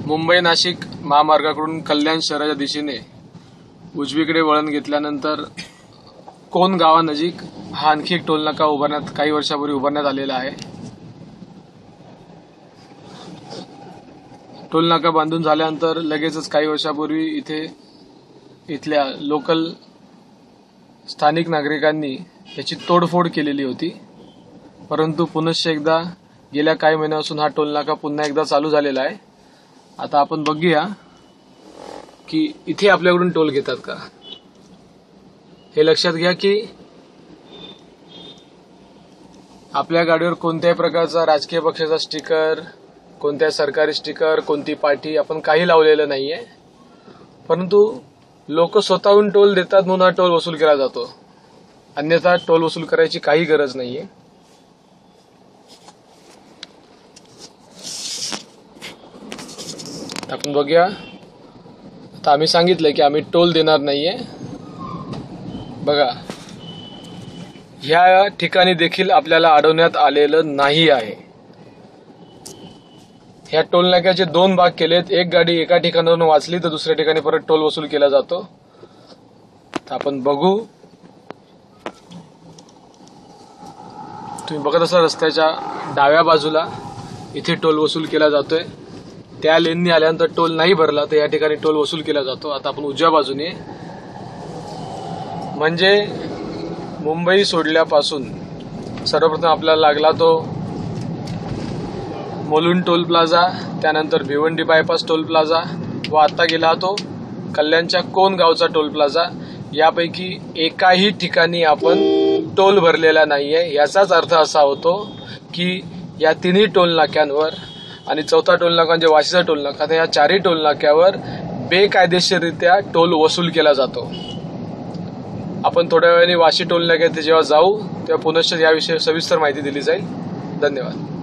मुंबई नाशिक महामार्गाकडून कल्याण शहराच्या दिशेने उजवीकडे वळण घेतल्यानंतर कोण गावानजीक हा आणखी एक टोलनाका काही वर्षापूर्वी उभारण्यात आलेला आहे। टोलनाका बांधून झाल्यानंतर लगेचच काही वर्षापूर्वी इथल्या लोकल स्थानिक नागरिकांनी याची तोडफोड केलेली होती, परंतु पुनश्च एकदा गेल्या काही महिन्यापासून हा टोलनाका पुन्हा एकदा चालू झालेला आहे। आता आपण बघूया की इथे आपल्याकडून टोल घेतात का। हे लक्षात घ्या की आपल्या गाडीवर कोणत्याही प्रकारचा राजकीय पक्षाचा स्टिकर, कोणत्या सरकारी स्टिकर, कोणती पाटी आपण काही लावलेलं नाहीये, परंतु लोक स्वतःहून टोल देतात म्हणून हा टोल वसूल केला जातो, अन्यथा टोल वसूल करायची काही गरज नाहीये। आपण बघूया, आता आम्ही सांगितलं की आम्ही टोल देणार नाहीये। बघा, ह्या ठिकाणी देखील आपल्याला अडवण्यात आलेलं नाही आहे। ह्या टोल नाक्याचे दोन भाग केलेत, एक गाडी एका ठिकाणावरून वाचली तर दुसऱ्या ठिकाणी परत टोल वसूल केला जातो। तर आपण बघू, तुम्ही बघत असाल रस्त्याच्या डाव्या बाजूला इथे टोल वसूल केला जातोय। त्या लेननी आल्यानंतर टोल नाही भरला तर या ठिकाणी टोल वसूल केला जातो। आता आपण उजव्या बाजूने, म्हणजे मुंबई सोडल्यापासून सर्वप्रथम आपल्याला लागला तो मुलुंड टोल प्लाझा, त्यानंतर भिवंडी बायपास टोल प्लाझा व आता गेला तो कल्याणच्या कोण गावचा टोल प्लाझा। यापैकी एकाही ठिकाणी आपण टोल भरलेला नाहीये। याचाच अर्थ असा होतो की या तिन्ही टोल नाक्यांवर आणि चौथा टोल नाका म्हणजे वाशीचा टोल नाका, तर या चारही टोल नाक्यावर बेकायदेशीररित्या टोल वसूल केला जातो। आपण थोड्या वेळाने वाशी टोल नाक्यात जेव्हा जाऊ तेव्हा पुनश्च याविषयी सविस्तर माहिती दिली जाईल। धन्यवाद।